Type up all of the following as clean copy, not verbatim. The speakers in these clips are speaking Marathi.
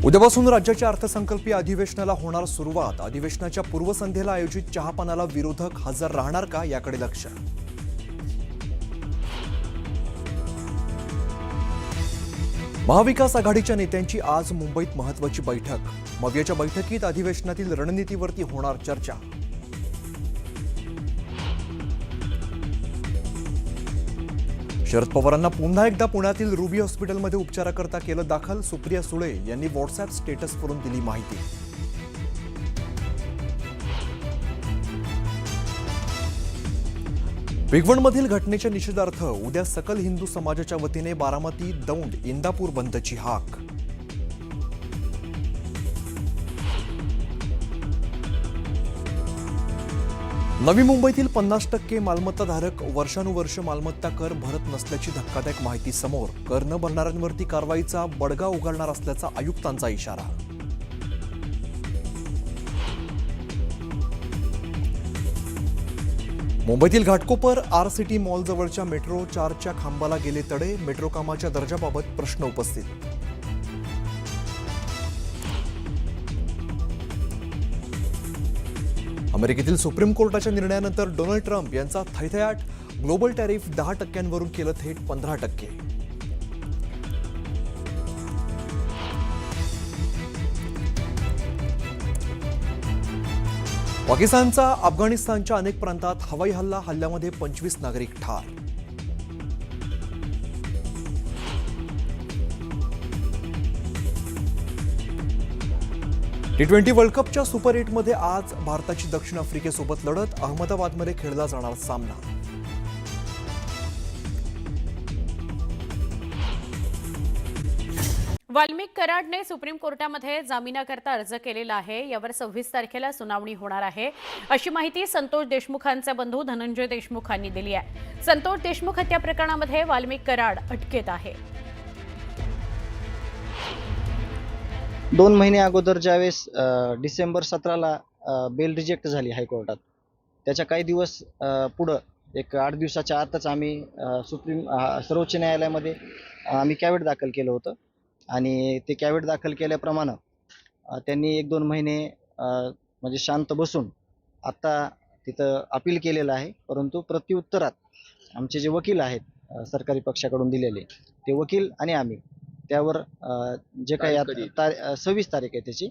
उद्यापासून राज्याच्या अर्थसंकल्पीय अधिवेशनाला होणार सुरुवात। अधिवेशनाच्या पूर्वसंध्येला आयोजित चहापानाला विरोधक हजर राहणार का याकडे लक्ष। महाविकास आघाडीच्या नेत्यांची आज मुंबईत महत्त्वाची बैठक। मवियाच्या बैठकीत अधिवेशनातील रणनीतीवरती होणार चर्चा। शरद पवारांना पुन्हा एकदा पुण्यातील रुबी हॉस्पिटलमध्ये उपचाराकरता केलं दाखल। सुप्रिया सुळे यांनी व्हॉट्सअॅप स्टेटसवरून दिली माहिती। भिगवणमधील घटनेच्या निषेधार्थ उद्या सकल हिंदू समाजाच्या वतीने बारामती, दौंड, इंदापूर बंदची हाक। नवी मुंबईतील 50% मालमत्ताधारक वर्षानुवर्ष मालमत्ता कर भरत नसल्याची धक्कादायक माहिती समोर। कर न भरणाऱ्यांवरती कारवाईचा बडगा उगारणार असल्याचा आयुक्तांचा इशारा। मुंबईतील घाटकोपर आर-सिटी मॉलजवळच्या मेट्रो 4च्या खांबाला गेले तडे। मेट्रो कामाच्या दर्जाबाबत प्रश्न उपस्थित। अमेरिकेतील सुप्रीम कोर्टाच्या निर्णयानंतर डोनाल्ड ट्रम्प यांचा थैथयाट। ग्लोबल टॅरिफ 10%वरून केलं थेट 15%। पाकिस्तानचा अफगाणिस्तानच्या अनेक प्रांतात हवाई हल्ल्यामध्ये 25 नागरिक ठार। T20 वर्ल्ड कपच्या सुपर 8मध्ये आज भारताची दक्षिण आफ्रिकेसोबत लढत। अहमदाबादमध्ये खेळला जाणार सामना। वाल्मिक कराडने सुप्रीम कोर्टामध्ये जामिनाकरता अर्ज केलेला आहे। यावर 26 तारखेला सुनावणी होणार आहे, अशी माहिती संतोष देशमुखांचे बंधू धनंजय देशमुख यांनी दिली आहे। संतोष देशमुख हत्या प्रकरणामध्ये वाल्मिक कराड अटकेत आहे। 2 महिने अगोदर ज्यावेळेस डिसेंबर 17ला बेल रिजेक्ट झाली हायकोर्टात, त्याच्या काही दिवस पुढं एक 8 दिवसाच्या आतच आम्ही सर्वोच्च न्यायालयामध्ये आम्ही कॅव्हेट दाखल केलं होतं आणि ते कॅव्हेट दाखल केल्याप्रमाणे त्यांनी 1-2 महिने म्हणजे शांत बसून आत्ता तिथं अपील केलेलं आहे। परंतु प्रत्युत्तरात आमचे जे वकील आहेत सरकारी पक्षाकडून दिलेले, ते वकील आणि आम्ही त्यावर जे काही 26 तारीख आहे त्याची,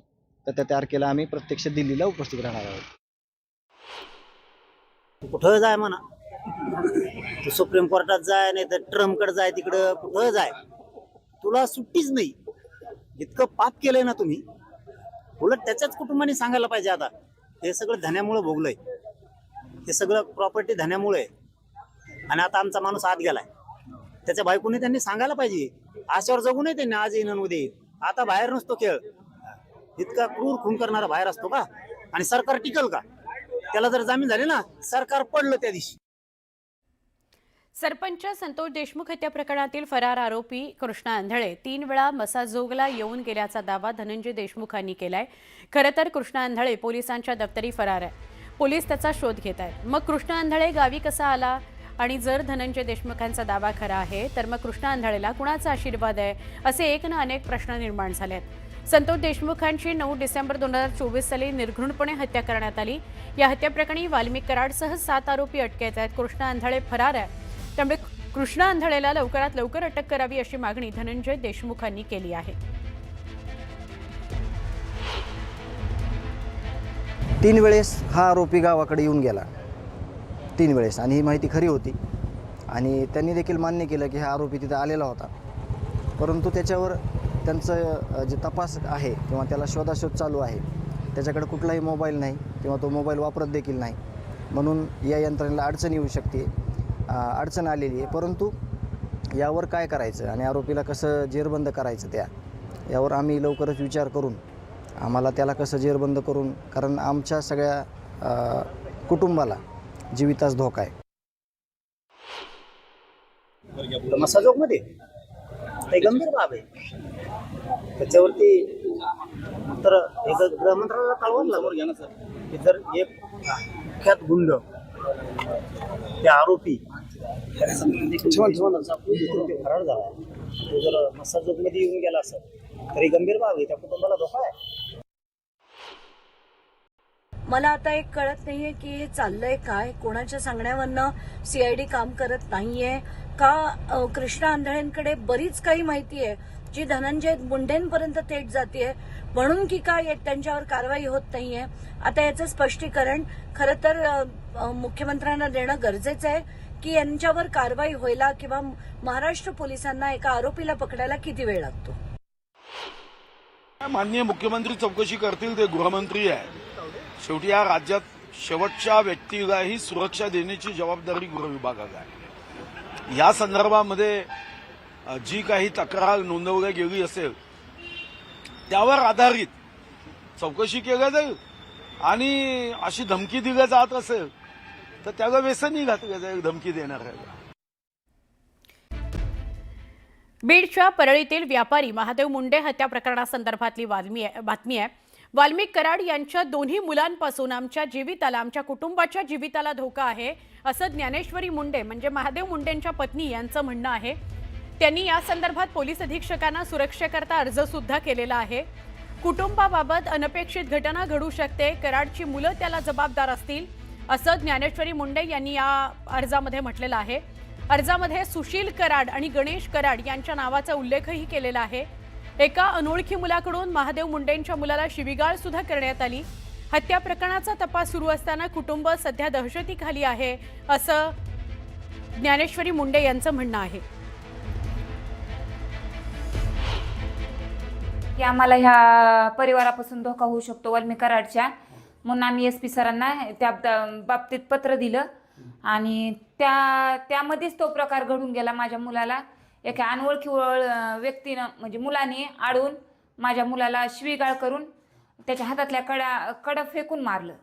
तर त्या तारखेला आम्ही प्रत्यक्ष दिल्लीला उपस्थित राहणार आहोत। कुठं जाय म्हणा, तू सुप्रीम कोर्टात जाय, नाही तर ट्रम्पकडे जाय, तिकडं कुठं जाय, तुला सुट्टीच नाही। इतकं पाप केलंय ना तुम्ही, उलट त्याच्याच कुटुंबाने सांगायला पाहिजे आता हे सगळं धन्यामुळे भोगलंय, हे सगळं प्रॉपर्टी धन्यामुळे। आणि आता आमचा माणूस आत गेलाय, त्याच्या बायकोने त्यांनी सांगायला पाहिजे, आशावर जगू नये त्यांनी, आज येईन उद्या येईल। आता बाहेर नसतो खेळ, इतका क्रूर खून करणारा बाहेर असतो का? आणि सरकार टिकल का? त्याला जर जामीन झाले ना, सरकार पडलं त्या दिवशी। सरपंच संतोष देशमुख हत्या प्रकरणातील फरार आरोपी कृष्णा आंधळे 3 वेळा मसाजोगला येऊन गेल्याचा दावा धनंजय देशमुखांनी केलाय। खरं तर कृष्णा आंधळे पोलिसांच्या दप्तरी फरार आहे, पोलीस त्याचा शोध घेत आहेत। मग कृष्णा आंधळे गावी कसा आला? आणि जर धनंजय देशमुखांचा दावा खरा आहे, तर मग कृष्णा आंधळेला कुणाचा आशीर्वाद आहे, असे एक ना अनेक प्रश्न निर्माण झाले आहेत। संतोष देशमुखांची 9 डिसेंबर 2024 साली निर्घृणपणे हत्या करण्यात आली। या हत्याप्रकरणी वाल्मिक कराडसह 7 आरोपी अटकेत आहेत। कृष्णा आंधळे फरार आहे, त्यामुळे कृष्णा आंधळेला लवकरात लवकर अटक करावी अशी मागणी धनंजय देशमुखांनी केली आहे। 3 वेळेस हा आरोपी गावाकडे येऊन गेला, 3 वेळेस, आणि ही माहिती खरी होती। आणि त्यांनी देखील मान्य केलं की हा आरोपी तिथे आलेला होता। परंतु त्याच्यावर त्यांचं जे तपास आहे किंवा त्याला शोधाशोध चालू आहे, त्याच्याकडे कुठलाही मोबाईल नाही किंवा तो मोबाईल वापरत देखील नाही, म्हणून या यंत्रणेला अडचण येऊ शकते, अडचण आलेली आहे। परंतु यावर काय करायचं आणि आरोपीला कसं जेरबंद करायचं, यावर आम्ही लवकरच विचार करून आम्हाला त्याला कसं जेरबंद करून, कारण आमच्या सगळ्या कुटुंबाला जीवितास धोका आहे। मसाजोग मध्ये ते गंभीर बाब आहे, त्याच्यावरती तर एक गृहमंत्रालयाला कळवायला लागेल की जर एक कुख्यात गुंड, ते आरोपी फरार झाला, तो जर मसाजोगमध्ये येऊन गेला असेल तरी गंभीर बाब आहे, त्या कुटुंबाला धोका आहे. मला आता एक कळत नाहीये की हे चाललंय काय, कोणाच्या सांगण्यावरनं सीआयडी काम करत नाहीये का. कृष्णा आंधळेंकडे बरीच काही माहिती आहे जी धनंजय मुंडेंपर्यंत थेट जातीये, म्हणून की काय त्यांच्यावर कारवाई होत नाहीये. आता याचं स्पष्टीकरण खरं तर मुख्यमंत्र्यांना देणं गरजेचं आहे की यांच्यावर कारवाई व्हायला किंवा महाराष्ट्र पोलिसांना एका आरोपीला पकडायला किती वेळ लागतो. माननीय मुख्यमंत्री चौकशी करतील, ते गृहमंत्री आहे. शेवटी या राज्यात शेवटच्या व्यक्तीलाही सुरक्षा देण्याची जबाबदारी गृह विभागाला आहे. या संदर्भामध्ये जी काही तक्रार नोंदवली गेली असेल त्यावर आधारित चौकशी केली जाईल आणि अशी धमकी दिली जात असेल तर त्याला व्यसनही घातलं जाईल धमकी देणाऱ्याला. बीडच्या परळीतील व्यापारी महादेव मुंडे हत्या प्रकरणासंदर्भातली बातमी आहे. वाल्मिक कराड यांच्या दोन्ही मुलांपासून आमच्या जीविताला, आमच्या कुटुंबाच्या जीविताला धोका आहे असं ज्ञानेश्वरी मुंडे म्हणजे महादेव मुंडेंच्या पत्नी यांचं म्हणणं आहे. त्यांनी या संदर्भात पोलीस अधीक्षकांना सुरक्षेकरता अर्ज सुद्धा केलेला आहे. कुटुंबाबाबत अनपेक्षित घटना घडू शकते, कराडची मुलं त्याला जबाबदार असतील असं ज्ञानेश्वरी मुंडे यांनी या अर्जामध्ये म्हटलेलं आहे. अर्जामध्ये सुशील कराड आणि गणेश कराड यांच्या नावाचा उल्लेखही केलेला आहे. एका अनोळखी मुलाकडून महादेव मुंडेंच्या मुलाला शिवीगाळ सुद्धा करण्यात आली. हत्या प्रकरणाचा तपास सुरू असताना कुटुंब सध्या दहशतीखाली आहे असं ज्ञानेश्वरी मुंडे यांचं म्हणणं आहे. की आम्हाला ह्या परिवारापासून धोका होऊ शकतो वाल्मिक कराडच्या, म्हणून आम्ही एसपी सरांना त्या बाबतीत पत्र दिलं आणि त्यामध्येच तो प्रकार घडून गेला. माझ्या मुलाला एका अनोळखी व्यक्तीनं म्हणजे मुलाने आडून माझ्या मुलाला शिवीगाळ करून त्याच्या हातातल्या कडा फेकून मारलं.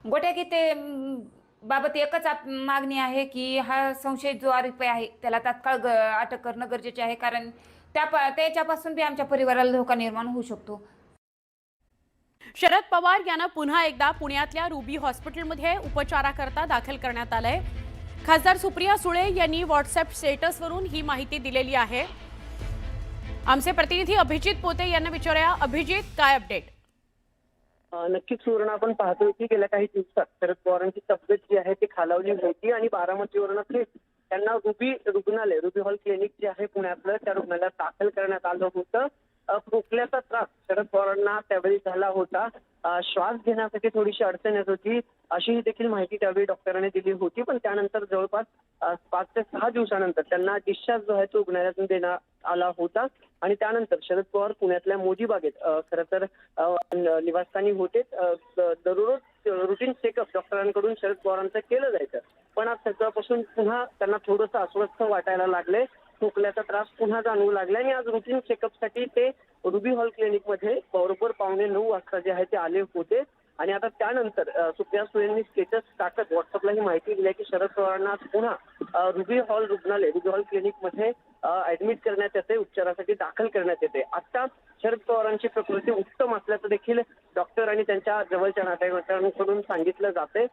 गोट्या की ते बाबत एकच मागणी आहे की हा संशयित जो आरोपी आहे त्याला तात्काळ अटक करणं गरजेचे आहे, कारण त्याच्यापासून बी आमच्या परिवाराला धोका निर्माण होऊ शकतो. शरद पवार यांना पुन्हा एकदा पुण्यातल्या रुबी हॉस्पिटलमध्ये उपचाराकरता दाखल करण्यात आलंय. खासदार सुप्रिया सुळे यांनी व्हॉट्सअप स्टेटसवरून ही माहिती दिलेली आहे. आमचे प्रतिनिधी अभिजित पोते यांना विचारूया. अभिजित, काय अपडेट? नक्कीच सुवर्ण, आपण पाहतोय की गेल्या काही दिवसात शरद पवारांची तब्येत जी आहे ती खालावली होती आणि बारामतीवरून थेट त्यांना रुबी रुग्णालय, रुबी हॉल क्लिनिक जे आहे पुण्यातलं, त्या रुग्णालयात दाखल करण्यात आलं होतं. खोकल्याचा त्रास शरद पवारांना त्यावेळी झाला होता. श्वास घेण्यासाठी थोडीशी अडचण येत होती अशी देखील माहिती त्यावेळी डॉक्टरांनी दिली होती. पण त्यानंतर जवळपास 5 ते 6 दिवसानंतर त्यांना डिस्चार्ज जो आहे तो रुग्णालयातून देण्यात आला होता आणि त्यानंतर शरद पवार पुण्यातल्या मोदी बागेत खरं तर निवासस्थानी होते. दररोज रुटीन चेकअप डॉक्टरांकडून शरद पवारांचं केलं जायचं, पण आज सकाळपासून पुन्हा त्यांना थोडंसं अस्वस्थ वाटायला लागले, खोकल्याचा त्रास पुन्हा जाणवू लागला आणि आज रुटीन चेकअपसाठी ते रुबी हॉल क्लिनिकमध्ये बरोबर 8:45 वाजता जे आहे ते आले होते. आणि आता त्यानंतर सुप्रिया सुळेंनी स्टेटस टाकत व्हॉट्सअपला ही माहिती दिली की शरद पवारांना आज पुन्हा रुबी हॉल रुग्णालय, रुबी हॉल क्लिनिकमध्ये ऍडमिट करण्यात येते, उपचारासाठी दाखल करण्यात येते. आता शरद पवारांची प्रकृती उत्तम असल्याचं देखील डॉक्टर आणि त्यांच्या जवळच्या नातेवाईकांकडून सांगितलं जाते.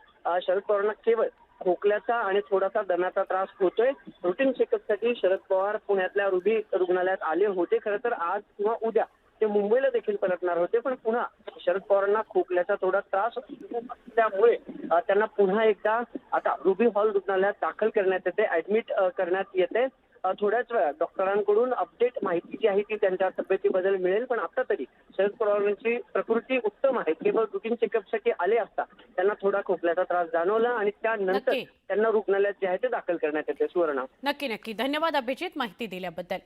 शरद पवारांना केवळ खोकल्याचा आणि थोडासा दम्याचा त्रास होतोय. रुटीन चेकअपसाठी शरद पवार पुण्यातल्या रुबी रुग्णालयात आले होते. खरं तर आज किंवा उद्या ते मुंबईला देखील परतणार होते, पण पुन्हा शरद पवारांना खोकल्याचा थोडा त्रास असल्यामुळे त्यांना पुन्हा एकदा आता रुबी हॉल रुग्णालयात दाखल करण्यात येते, ऍडमिट करण्यात येते. थोड्याच वेळात डॉक्टरांकडून अपडेट माहिती जी आहे ती त्यांच्या तब्येतीबद्दल मिळेल. पण आता तरी शरद पवारांची प्रकृती उत्तम आहे. केवळ रुटीन चेकअपसाठी आले असता त्यांना थोडा खोकल्याचा त्रास जाणवला आणि त्यानंतर त्यांना रुग्णालयात जे आहे ते दाखल करण्यात येते. सुवर्ण, नक्की. धन्यवाद अभिजित, माहिती दिल्याबद्दल.